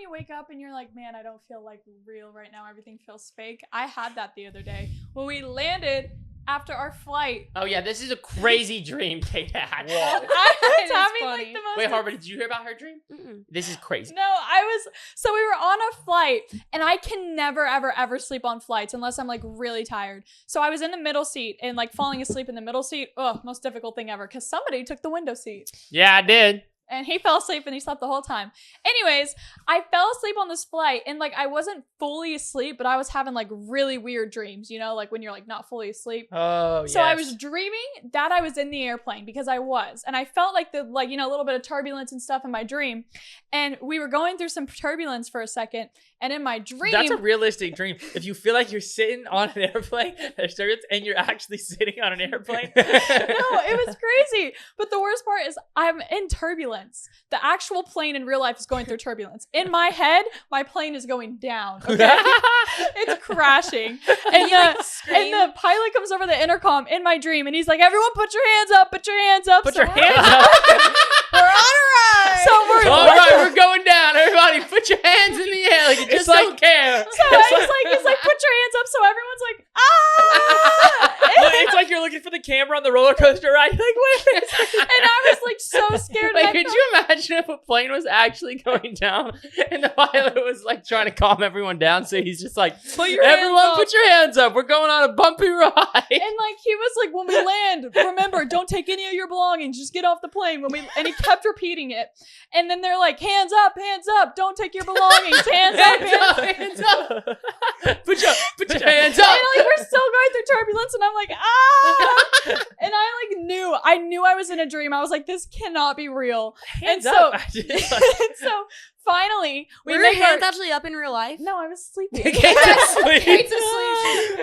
you wake up and you're like, man, I don't feel like real right now. Everything feels fake. I had that the other day when we landed after our flight. Oh yeah, this is a crazy dream Kate had. I was having like the most. Wait, Harper, did you hear about her dream? Mm-mm. This is crazy. No, so we were on a flight, and I can never, ever, ever sleep on flights unless I'm like really tired. So I was in the middle seat and like falling asleep in the middle seat. Oh, most difficult thing ever because somebody took the window seat. Yeah, I did. And he fell asleep and he slept the whole time. Anyways, I fell asleep on this flight and like I wasn't fully asleep, but I was having like really weird dreams, you know, like when you're like not fully asleep. Oh, So I was dreaming that I was in the airplane because I was. And I felt like a little bit of turbulence and stuff in my dream. And we were going through some turbulence for a second. And in my dream. That's a realistic dream. If you feel like you're sitting on an airplane, and you're actually sitting on an airplane. No, it was crazy. But the worst part is I'm in turbulence. The actual plane in real life is going through turbulence. In my head, my plane is going down. Okay? It's crashing. And the pilot comes over the intercom in my dream and he's like, everyone put your hands up, put your hands up. Put your hands up. We're on a ride. So All right, we're going down. Everybody, put your hands in the air like you just don't care. So he's like, put your hands up. So everyone's like, ah! It's like you're looking for the camera on the roller coaster ride. You're like, where is it? And I was like so scared. Like, could you imagine if a plane was actually going down and the pilot was like trying to calm everyone down? So he's just like, everyone put your hands up. We're going on a bumpy ride. And like he was like, when we land, remember, don't take any of your belongings. Just get off the plane. And he kept repeating it. And then they're like, hands up, don't take your belongings. Hands up, hands up. Put your hands up. And like we're still going through turbulence, and I'm like, ah! And I knew I was in a dream. I was like, this cannot be real. Hands and up. so finally, we were make your hands actually up in real life? No, I was sleeping. Kate's asleep.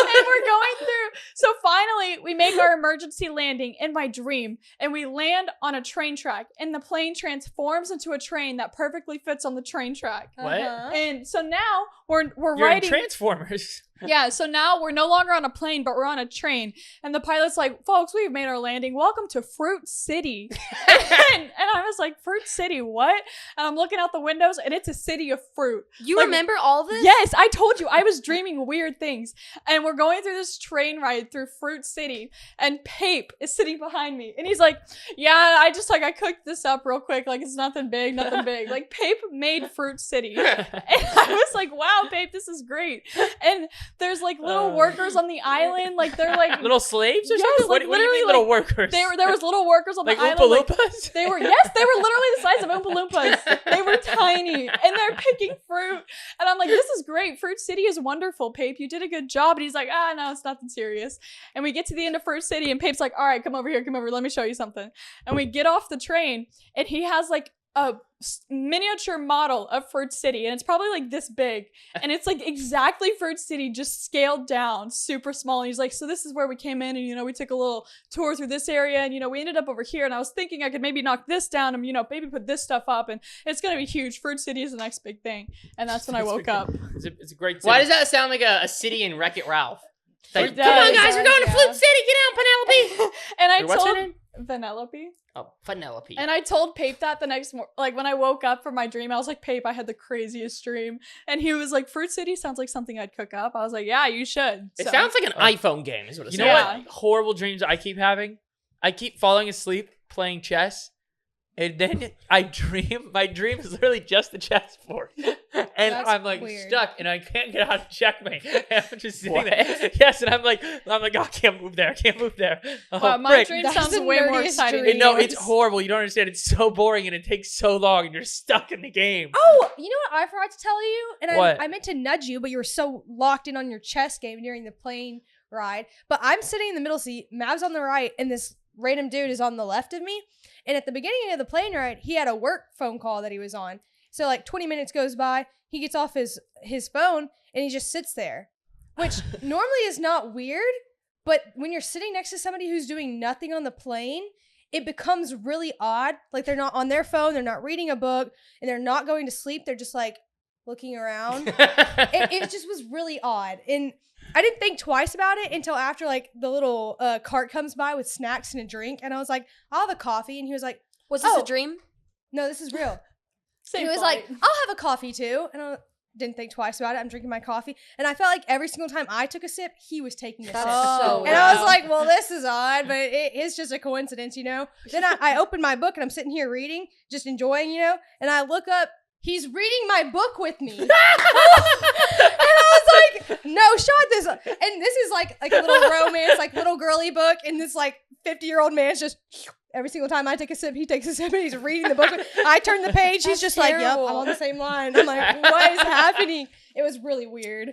And we're going through. So finally, we make our emergency landing in my dream, and we land on a train track, and the plane transforms into a train that perfectly fits on the train track. What? And so now we're You're riding. in Transformers. Yeah, so now we're no longer on a plane, but we're on a train. And the pilot's like, folks, we've made our landing. Welcome to Fruit City. and I was like, Fruit City, what? And I'm looking out the windows, and it's a city of fruit. You remember all of this? Yes, I told you. I was dreaming weird things. And we're going through this train ride through Fruit City, and Pape is sitting behind me. And he's like, yeah, I cooked this up real quick. Like, it's nothing big. Like, Pape made Fruit City. And I was like, wow, Pape, this is great. And there's like little workers on the island, like they're like little slaves or yes, something? like, What do you mean little workers? There was little workers on like the island. Oompa Loompas? Like, they were literally the size of Oompa Loompas. They were tiny, and they're picking fruit. And I'm like, this is great. Fruit City is wonderful, Pape. You did a good job. And he's like, no, it's nothing serious. And we get to the end of Fruit City, and Pape's like, all right, come over here, let me show you something. And we get off the train, and he has like a miniature model of Fruit City, and it's probably like this big, and it's like exactly Fruit City, just scaled down, super small. And he's like, so this is where we came in, and we took a little tour through this area, and we ended up over here, and I was thinking I could maybe knock this down and maybe put this stuff up, and it's gonna be huge. Fruit City is the next big thing. And that's when I woke up. It's a great city. Why does that sound like a city in Wreck-It Ralph? Like, It come on, does, guys, we're going to Fruit City. Get out, Penelope. And I What's her told name? Vanellope. Oh, Penelope. And I told Pape that the next morning, like when I woke up from my dream, I was like, Pape, I had the craziest dream. And he was like, Fruit City sounds like something I'd cook up. I was like, yeah, you should. It sounds like an iPhone game is what it You sounds know like. what horrible dreams I keep having? I keep falling asleep playing chess. And then I dream. My dream is literally just the chessboard, and That's I'm like weird. stuck, and I can't get out of checkmate. And I'm just sitting there. Yes, and I'm like, oh, I can't move there. Oh, Wow, my frick. dream That's sounds the way more nerdiest exciting. dream. And no, it's horrible. You don't understand. It's so boring, and it takes so long, and you're stuck in the game. Oh, you know what I forgot to tell you? And What? I meant to nudge you, but you were so locked in on your chess game during the plane ride. But I'm sitting in the middle seat, Mav's on the right, and this random dude is on the left of me. And at the beginning of the plane ride, he had a work phone call that he was on. So like 20 minutes goes by, he gets off his phone, and he just sits there, which normally is not weird. But when you're sitting next to somebody who's doing nothing on the plane, it becomes really odd. Like they're not on their phone, they're not reading a book, and they're not going to sleep. They're just like looking around. It just was really odd. And I didn't think twice about it until after like the little cart comes by with snacks and a drink. And I was like, I'll have a coffee. And he was like, Was this Oh. a dream? no, this is real. He was like, I'll have a coffee too. And I didn't think twice about it. I'm drinking my coffee. And I felt like every single time I took a sip, he was taking a sip. so And I was like, well, this is odd, but it's just a coincidence, you know? Then I opened my book and I'm sitting here reading, just enjoying, you know? And I look up, he's reading my book with me. And I was like, no shot this. And this is like a little romance, like little girly book. And this like 50-year-old man's just every single time I take a sip, he takes a sip and he's reading the book. I turn the page. He's just like, yep, I'm on the same line. I'm like, what is happening? It was really weird.